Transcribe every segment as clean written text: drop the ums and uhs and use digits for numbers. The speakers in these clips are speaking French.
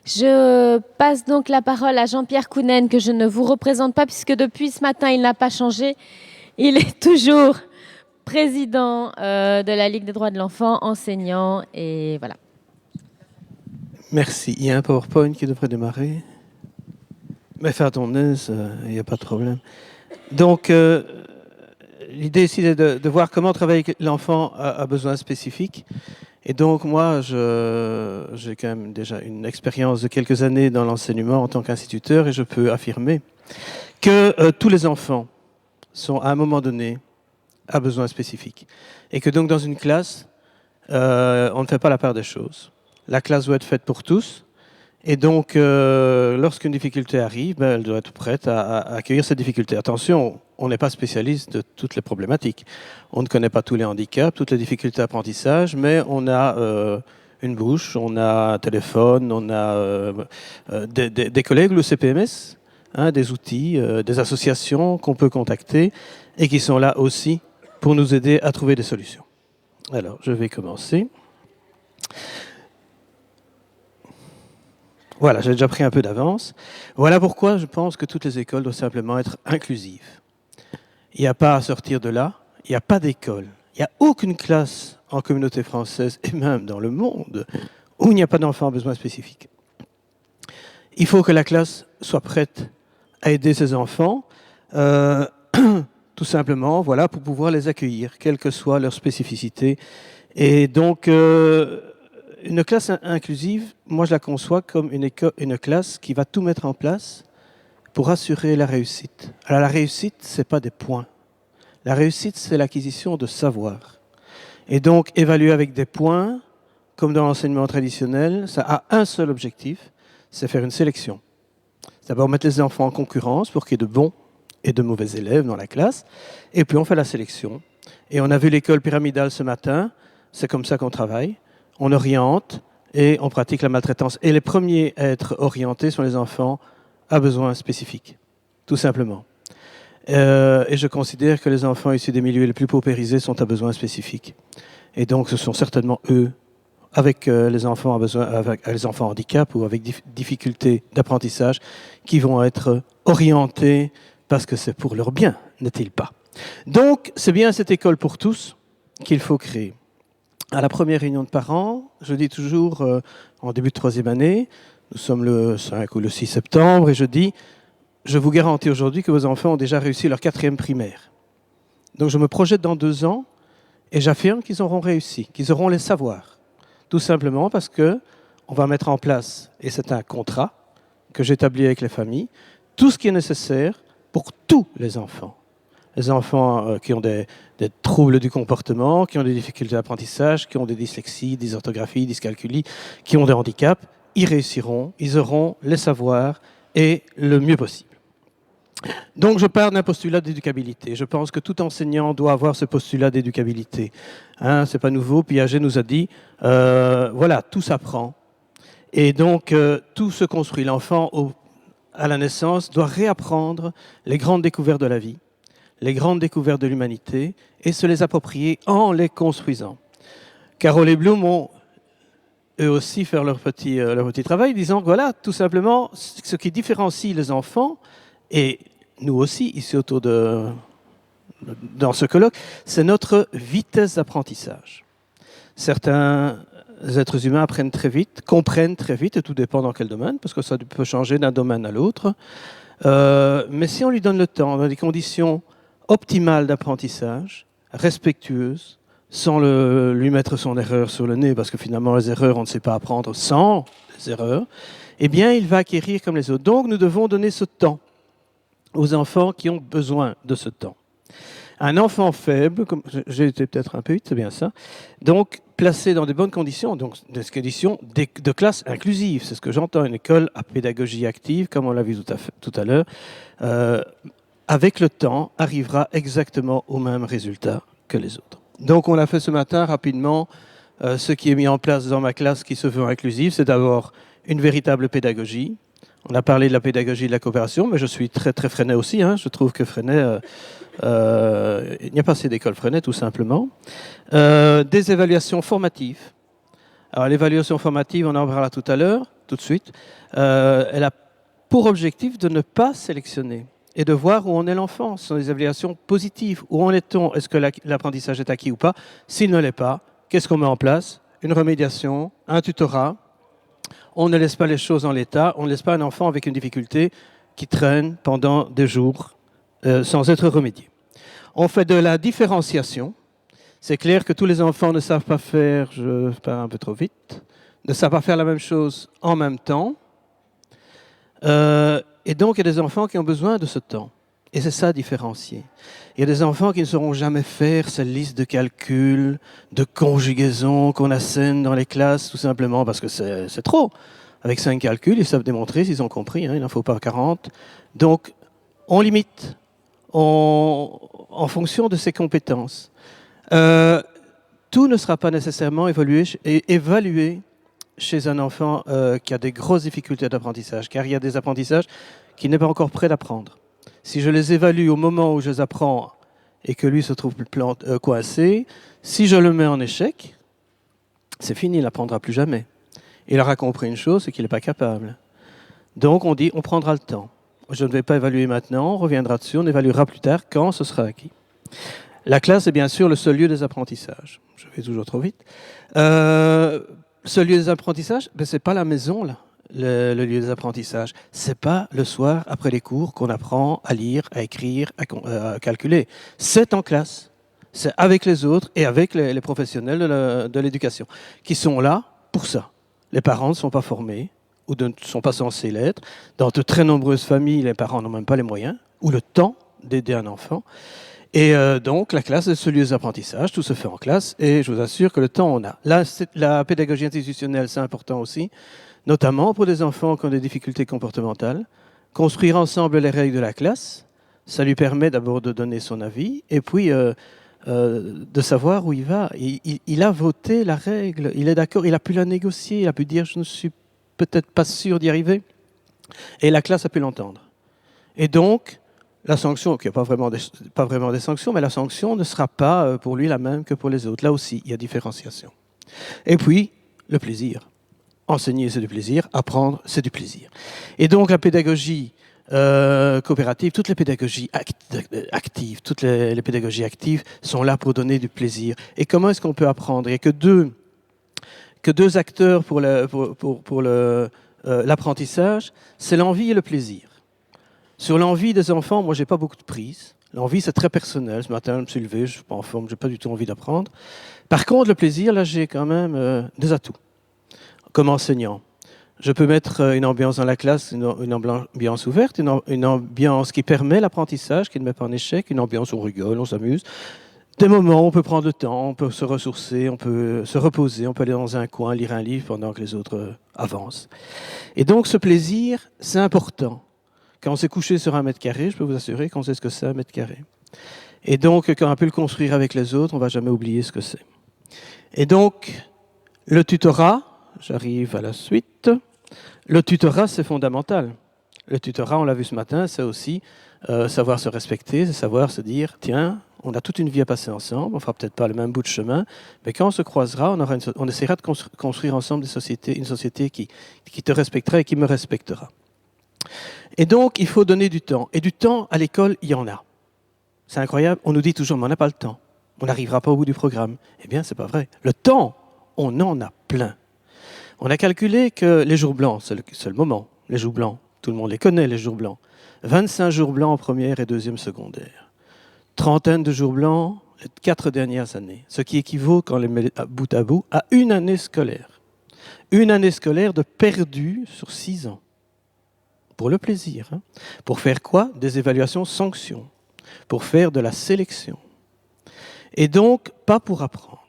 Je passe donc la parole à Jean-Pierre Kounen, que je ne vous représente pas puisque depuis ce matin, il n'a pas changé. Il est toujours président de la Ligue des droits de l'enfant, enseignant, et voilà. Merci. Il y a un PowerPoint qui devrait démarrer. Mais fais à ton aise, il n'y a pas de problème. Donc, l'idée ici est de voir comment travailler avec l'enfant à besoins spécifiques. Et donc, moi, j'ai quand même déjà une expérience de quelques années dans l'enseignement en tant qu'instituteur et je peux affirmer que tous les enfants sont, à un moment donné, à besoins spécifiques. Et que donc, dans une classe, on ne fait pas la part des choses. La classe doit être faite pour tous. Et donc, lorsqu'une difficulté arrive, elle doit être prête à accueillir cette difficulté. Attention, on n'est pas spécialiste de toutes les problématiques. On ne connaît pas tous les handicaps, toutes les difficultés d'apprentissage, mais on a une bouche, on a un téléphone, on a des collègues, le CPMS, des outils, des associations qu'on peut contacter et qui sont là aussi pour nous aider à trouver des solutions. Alors, je vais commencer. Voilà, j'ai déjà pris un peu d'avance. Voilà pourquoi je pense que toutes les écoles doivent simplement être inclusives. Il n'y a pas à sortir de là, il n'y a pas d'école, il n'y a aucune classe en communauté française et même dans le monde où il n'y a pas d'enfants à besoins spécifiques. Il faut que la classe soit prête à aider ces enfants, tout simplement, voilà, pour pouvoir les accueillir, quelle que soit leur spécificité. Et donc, une classe inclusive, moi je la conçois comme une classe qui va tout mettre en place pour assurer la réussite. Alors la réussite, ce n'est pas des points. La réussite, c'est l'acquisition de savoir. Et donc évaluer avec des points, comme dans l'enseignement traditionnel, ça a un seul objectif, c'est faire une sélection. C'est d'abord mettre les enfants en concurrence pour qu'il y ait de bons et de mauvais élèves dans la classe. Et puis on fait la sélection. Et on a vu l'école pyramidale ce matin, c'est comme ça qu'on travaille. On oriente et on pratique la maltraitance. Et les premiers à être orientés sont les enfants à besoins spécifiques, tout simplement. Et je considère que les enfants issus des milieux les plus paupérisés sont à besoins spécifiques. Et donc ce sont certainement eux, avec les enfants avec les enfants handicap ou avec difficultés d'apprentissage, qui vont être orientés parce que c'est pour leur bien, n'est-il pas? Donc c'est bien cette école pour tous qu'il faut créer. À la première réunion de parents, je dis toujours, en début de troisième année, nous sommes le 5 ou le 6 septembre, et je dis, je vous garantis aujourd'hui que vos enfants ont déjà réussi leur 4e primaire. Donc je me projette dans 2 ans, et j'affirme qu'ils auront réussi, qu'ils auront les savoirs. Tout simplement parce qu'on va mettre en place, et c'est un contrat que j'établis avec les familles, tout ce qui est nécessaire pour tous les enfants. Les enfants qui ont des troubles du comportement, qui ont des difficultés d'apprentissage, qui ont des dyslexies, dysorthographies, dyscalculies, qui ont des handicaps, ils réussiront, ils auront les savoirs et le mieux possible. Donc je pars d'un postulat d'éducabilité. Je pense que tout enseignant doit avoir ce postulat d'éducabilité. C'est pas nouveau, Piaget nous a dit, voilà, tout s'apprend. Et donc tout se construit. L'enfant, à la naissance, doit réapprendre les grandes découvertes de la vie, les grandes découvertes de l'humanité, et se les approprier en les construisant. Carole et Bloom ont eux aussi fait leur petit travail, disant que voilà, tout simplement, ce qui différencie les enfants, et nous aussi, ici autour dans ce colloque, c'est notre vitesse d'apprentissage. Certains êtres humains apprennent très vite, comprennent très vite, et tout dépend dans quel domaine, parce que ça peut changer d'un domaine à l'autre. Mais si on lui donne le temps, dans des conditions optimale d'apprentissage, respectueuse, sans lui mettre son erreur sur le nez, parce que finalement les erreurs, on ne sait pas apprendre sans les erreurs, eh bien il va acquérir comme les autres. Donc nous devons donner ce temps aux enfants qui ont besoin de ce temps. Un enfant faible, comme j'ai été peut-être un peu vite, c'est bien ça, donc placé dans des bonnes conditions, donc des conditions de classe inclusive, c'est ce que j'entends, une école à pédagogie active, comme on l'a vu tout à l'heure, avec le temps, arrivera exactement au même résultat que les autres. Donc on l'a fait ce matin rapidement. Ce qui est mis en place dans ma classe qui se veut inclusive, c'est d'abord une véritable pédagogie. On a parlé de la pédagogie de la coopération, mais je suis très très Freinet aussi. Je trouve que Freinet, il n'y a pas assez d'école Freinet tout simplement. Des évaluations formatives. Alors l'évaluation formative, on en parlera tout à l'heure. tout de suite. Elle a pour objectif de ne pas sélectionner et de voir où en est l'enfant. Ce sont des évaluations positives. Où en est-on? Est-ce que l'apprentissage est acquis ou pas? S'il ne l'est pas, qu'est-ce qu'on met en place? Une remédiation, un tutorat. On ne laisse pas les choses en l'état. On ne laisse pas un enfant avec une difficulté qui traîne pendant des jours sans être remédié. On fait de la différenciation. C'est clair que tous les enfants ne savent pas faire, je pars un peu trop vite, ne savent pas faire la même chose en même temps. Et donc, il y a des enfants qui ont besoin de ce temps. Et c'est ça, différencier. Il y a des enfants qui ne sauront jamais faire cette liste de calculs, de conjugaisons qu'on assène dans les classes, tout simplement parce que c'est trop. Avec 5 calculs, ils savent démontrer s'ils ont compris, hein, il n'en faut pas 40. Donc, on limite en fonction de ses compétences. Tout ne sera pas nécessairement évalué chez un enfant qui a des grosses difficultés d'apprentissage, car il y a des apprentissages qui n'est pas encore prêt d'apprendre. Si je les évalue au moment où je les apprends et que lui se trouve coincé, si je le mets en échec, c'est fini, il n'apprendra plus jamais. Il aura compris une chose, c'est qu'il n'est pas capable. Donc on dit, on prendra le temps. Je ne vais pas évaluer maintenant, on reviendra dessus, on évaluera plus tard quand ce sera acquis. La classe est bien sûr le seul lieu des apprentissages. Je vais toujours trop vite. Ce lieu des apprentissages, ben, ce n'est pas la maison, là, le lieu des apprentissages. Ce n'est pas le soir, après les cours, qu'on apprend à lire, à écrire, à calculer. C'est en classe. C'est avec les autres et avec les professionnels de l'éducation qui sont là pour ça. Les parents ne sont pas formés ou ne sont pas censés l'être. Dans de très nombreuses familles, les parents n'ont même pas les moyens ou le temps d'aider un enfant. Et donc, la classe est ce lieu d'apprentissage, tout se fait en classe, et je vous assure que le temps, on a. Là, la pédagogie institutionnelle, c'est important aussi, notamment pour des enfants qui ont des difficultés comportementales. Construire ensemble les règles de la classe, ça lui permet d'abord de donner son avis, et puis de savoir où il va. Il a voté la règle, il est d'accord, il a pu la négocier, il a pu dire « je ne suis peut-être pas sûr d'y arriver », et la classe a pu l'entendre. Et donc, la sanction, qui n'y a pas vraiment des sanctions, mais la sanction ne sera pas pour lui la même que pour les autres. Là aussi, il y a différenciation. Et puis, le plaisir. Enseigner, c'est du plaisir. Apprendre, c'est du plaisir. Et donc, la pédagogie coopérative, toutes les pédagogies actives, toutes les pédagogies actives sont là pour donner du plaisir. Et comment est-ce qu'on peut apprendre? Il n'y a que deux acteurs pour l'apprentissage, c'est l'envie et le plaisir. Sur l'envie des enfants, moi, j'ai pas beaucoup de prise. L'envie, c'est très personnel. Ce matin, je me suis levé, je suis pas en forme, j'ai pas du tout envie d'apprendre. Par contre, le plaisir, là, j'ai quand même des atouts. Comme enseignant, je peux mettre une ambiance dans la classe, une ambiance ouverte, une ambiance qui permet l'apprentissage, qui ne met pas en échec, une ambiance où on rigole, on s'amuse. Des moments où on peut prendre le temps, on peut se ressourcer, on peut se reposer, on peut aller dans un coin, lire un livre pendant que les autres avancent. Et donc, ce plaisir, c'est important. Quand on s'est couché sur 1 mètre carré, je peux vous assurer qu'on sait ce que c'est 1 mètre carré. Et donc, quand on a pu le construire avec les autres, on ne va jamais oublier ce que c'est. Et donc, le tutorat, j'arrive à la suite. Le tutorat, c'est fondamental. Le tutorat, on l'a vu ce matin, c'est aussi savoir se respecter, c'est savoir se dire, tiens, on a toute une vie à passer ensemble, on ne fera peut-être pas le même bout de chemin, mais quand on se croisera, on essaiera de construire ensemble une société qui te respectera et qui me respectera. Et donc, il faut donner du temps. Et du temps, à l'école, il y en a. C'est incroyable, on nous dit toujours, mais on n'a pas le temps. On n'arrivera pas au bout du programme. Eh bien, c'est pas vrai. Le temps, on en a plein. On a calculé que les jours blancs, c'est le seul moment, les jours blancs, tout le monde les connaît, les jours blancs. 25 jours blancs en première et deuxième secondaire. Trentaine de jours blancs les 4 dernières années. Ce qui équivaut, quand on les met bout à bout, à une année scolaire. Une année scolaire de perdu sur 6 ans. Pour le plaisir. Hein. Pour faire quoi? Des évaluations sanctions. Pour faire de la sélection. Et donc, pas pour apprendre.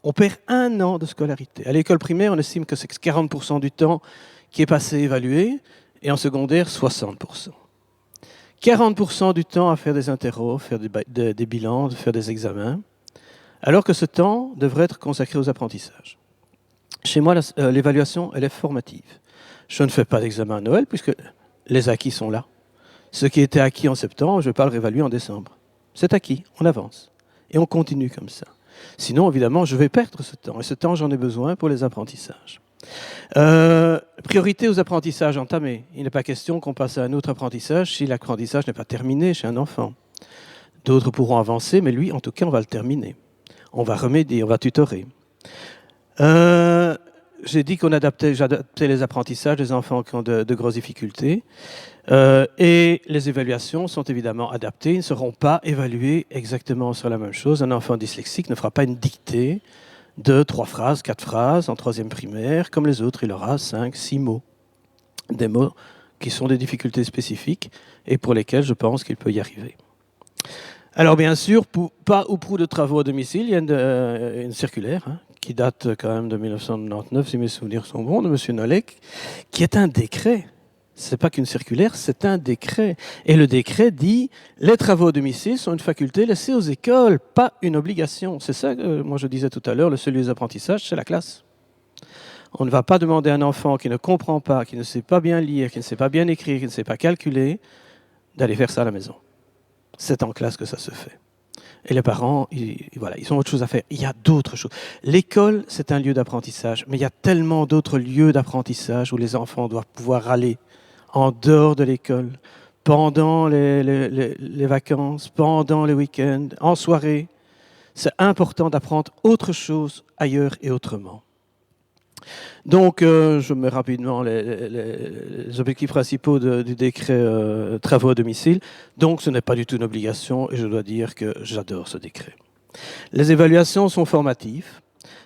On perd 1 an de scolarité. À l'école primaire, on estime que c'est 40% du temps qui est passé évalué, et en secondaire, 60%. 40% du temps à faire des interros, faire des bilans, faire des examens, alors que ce temps devrait être consacré aux apprentissages. Chez moi, l'évaluation, elle est formative. Je ne fais pas d'examen à Noël, puisque les acquis sont là. Ce qui était acquis en septembre, je ne vais pas le réévaluer en décembre. C'est acquis, on avance. Et on continue comme ça. Sinon, évidemment, je vais perdre ce temps. Et ce temps, j'en ai besoin pour les apprentissages. Priorité aux apprentissages entamés. Il n'est pas question qu'on passe à un autre apprentissage si l'apprentissage n'est pas terminé chez un enfant. D'autres pourront avancer, mais lui, en tout cas, on va le terminer. On va remédier, on va tutorer. J'ai dit j'adaptais les apprentissages des enfants qui ont de grosses difficultés. Et les évaluations sont évidemment adaptées. Ils ne seront pas évalués exactement sur la même chose. Un enfant dyslexique ne fera pas une dictée de 3 phrases, 4 phrases en 3e primaire. Comme les autres, il aura 5, 6 mots. Des mots qui sont des difficultés spécifiques et pour lesquels je pense qu'il peut y arriver. Alors bien sûr, pas ou prou de travaux à domicile, il y a une circulaire qui date quand même de 1999, si mes souvenirs sont bons, de M. Nolek, qui est un décret. Ce n'est pas qu'une circulaire, c'est un décret. Et le décret dit « Les travaux à domicile sont une faculté laissée aux écoles, pas une obligation ». C'est ça que moi je disais tout à l'heure, le seul lieu d'apprentissage, c'est la classe. On ne va pas demander à un enfant qui ne comprend pas, qui ne sait pas bien lire, qui ne sait pas bien écrire, qui ne sait pas calculer, d'aller faire ça à la maison. C'est en classe que ça se fait. Et les parents, ils ont autre chose à faire. Il y a d'autres choses. L'école, c'est un lieu d'apprentissage, mais il y a tellement d'autres lieux d'apprentissage où les enfants doivent pouvoir aller en dehors de l'école, pendant les vacances, pendant les week-ends, en soirée. C'est important d'apprendre autre chose ailleurs et autrement. Donc, je mets rapidement les objectifs principaux du décret travaux à domicile. Donc, ce n'est pas du tout une obligation et je dois dire que j'adore ce décret. Les évaluations sont formatives.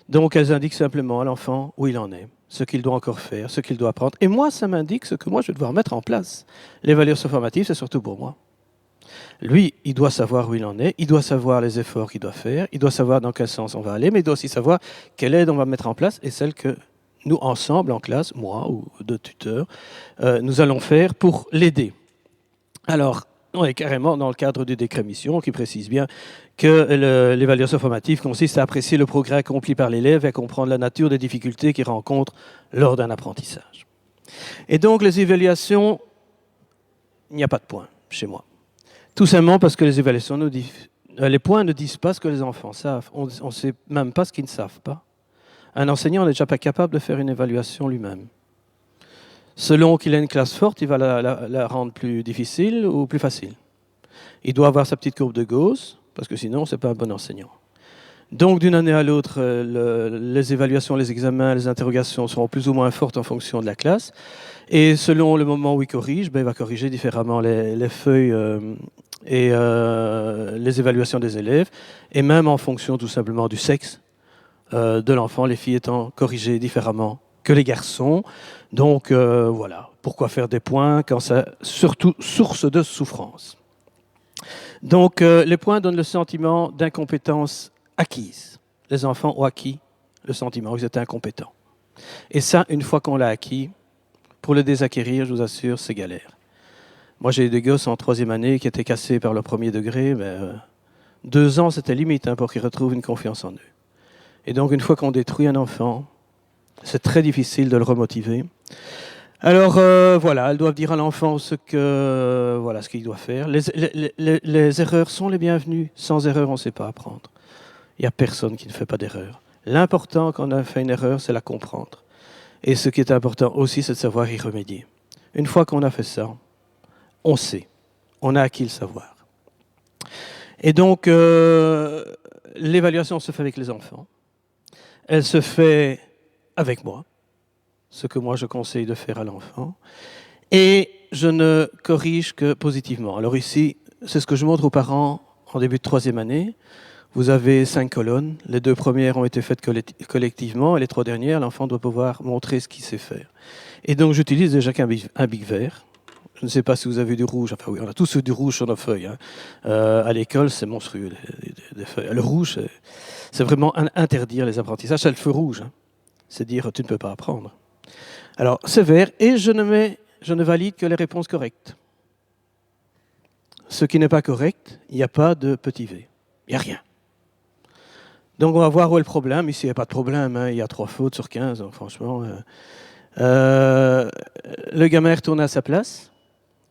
Donc, elles indiquent simplement à l'enfant où il en est, ce qu'il doit encore faire, ce qu'il doit apprendre. Et moi, ça m'indique ce que moi, je vais devoir mettre en place. L'évaluation formative, c'est surtout pour moi. Lui, il doit savoir où il en est, il doit savoir les efforts qu'il doit faire, il doit savoir dans quel sens on va aller, mais il doit aussi savoir quelle aide on va mettre en place et celle que nous, ensemble, en classe, moi ou d'autres tuteurs, nous allons faire pour l'aider. Alors, on est carrément dans le cadre du décret mission qui précise bien que l'évaluation formative consiste à apprécier le progrès accompli par l'élève et à comprendre la nature des difficultés qu'il rencontre lors d'un apprentissage. Et donc, les évaluations, il n'y a pas de points chez moi. Tout simplement parce que les évaluations les points ne disent pas ce que les enfants savent. On ne sait même pas ce qu'ils ne savent pas. Un enseignant n'est déjà pas capable de faire une évaluation lui-même. Selon qu'il a une classe forte, il va la rendre plus difficile ou plus facile. Il doit avoir sa petite courbe de Gauss, parce que sinon, ce n'est pas un bon enseignant. Donc, d'une année à l'autre, les évaluations, les examens, les interrogations seront plus ou moins fortes en fonction de la classe. Et selon le moment où il corrige, il va corriger différemment les feuilles et les évaluations des élèves, et même en fonction tout simplement du sexe de l'enfant, les filles étant corrigées différemment que les garçons. Donc voilà, pourquoi faire des points quand c'est surtout source de souffrance. Donc les points donnent le sentiment d'incompétence acquise. Les enfants ont acquis le sentiment qu'ils étaient incompétents. Et ça, une fois qu'on l'a acquis, pour le désacquérir, je vous assure, c'est galère. Moi, j'ai eu des gosses en 3e année qui étaient cassés par le 1er degré. Mais, 2 ans, c'était limite pour qu'ils retrouvent une confiance en eux. Et donc, une fois qu'on détruit un enfant, c'est très difficile de le remotiver. Alors, voilà, elles doivent dire à l'enfant ce qu'il doit faire. Les erreurs sont les bienvenues. Sans erreur, on ne sait pas apprendre. Il n'y a personne qui ne fait pas d'erreur. L'important quand on a fait une erreur, c'est la comprendre. Et ce qui est important aussi, c'est de savoir y remédier. Une fois qu'on a fait ça, on sait. On a acquis le savoir. Et donc, l'évaluation se fait avec les enfants. Elle se fait avec moi, ce que moi je conseille de faire à l'enfant. Et je ne corrige que positivement. Alors ici, c'est ce que je montre aux parents en début de 3e année. Vous avez 5 colonnes. Les 2 premières ont été faites collectivement et les 3 dernières, l'enfant doit pouvoir montrer ce qu'il sait faire. Et donc j'utilise déjà un bic vert. Je ne sais pas si vous avez du rouge. Enfin oui, on a tous du rouge sur nos feuilles. À l'école, c'est monstrueux, les feuilles. Le rouge, c'est vraiment interdire les apprentissages. C'est le feu rouge. C'est dire tu ne peux pas apprendre. Alors c'est vert et je ne valide que les réponses correctes. Ce qui n'est pas correct, il n'y a pas de petit V. Il n'y a rien. Donc on va voir où est le problème. Ici, il n'y a pas de problème. Il y a 3 fautes sur 15. Donc, franchement, le gamin est retourné à sa place.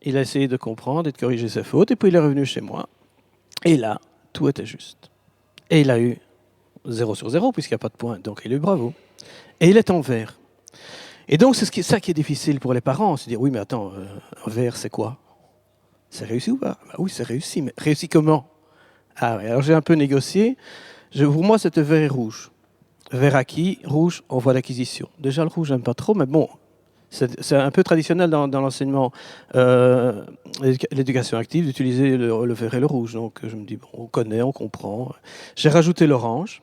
Il a essayé de comprendre et de corriger ses fautes. Et puis il est revenu chez moi. Et là, tout était juste. Et il a eu 0 sur 0 puisqu'il n'y a pas de point. Donc il a eu bravo. Et il est en vert. Et donc, c'est ça qui est difficile pour les parents, se dire, oui, mais attends, un vert, c'est quoi? C'est réussi ou pas? Bah oui, c'est réussi, mais réussi comment? Ah oui, alors j'ai un peu négocié. Pour moi, c'était vert et rouge. Vert acquis, rouge en voie d'acquisition. Déjà, le rouge, j'aime pas trop, mais bon, c'est un peu traditionnel dans l'enseignement, l'éducation active, d'utiliser le vert et le rouge. Donc, je me dis, bon, on connaît, on comprend. J'ai rajouté l'orange.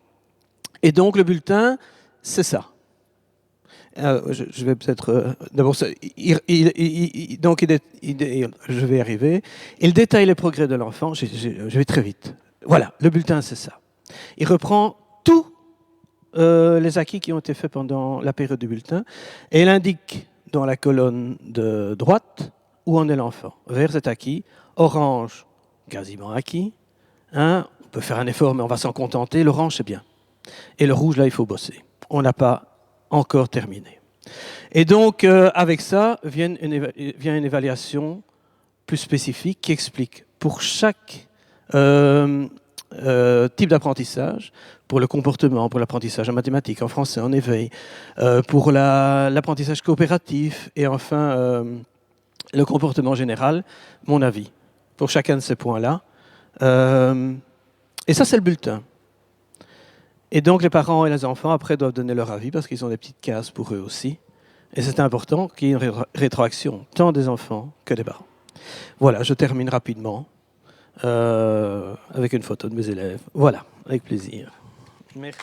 Et donc, le bulletin, c'est ça. Je vais peut-être... D'abord, donc, je vais y arriver. Il détaille les progrès de l'enfant. Je vais très vite. Voilà, le bulletin, c'est ça. Il reprend tous les acquis qui ont été faits pendant la période du bulletin et il indique dans la colonne de droite où en est l'enfant. Vert, c'est acquis. Orange, quasiment acquis. Hein, on peut faire un effort, mais on va s'en contenter. L'orange, c'est bien. Et le rouge, là, il faut bosser. On n'a pas encore terminé. Et donc, avec ça, vient une évaluation plus spécifique qui explique pour chaque type d'apprentissage, pour le comportement, pour l'apprentissage en mathématiques, en français, en éveil, pour l'apprentissage coopératif et enfin le comportement général, mon avis, pour chacun de ces points-là. Et ça, c'est le bulletin. Et donc, les parents et les enfants, après, doivent donner leur avis parce qu'ils ont des petites cases pour eux aussi. Et c'est important qu'il y ait une rétroaction, tant des enfants que des parents. Voilà, je termine rapidement avec une photo de mes élèves. Voilà, avec plaisir. Merci.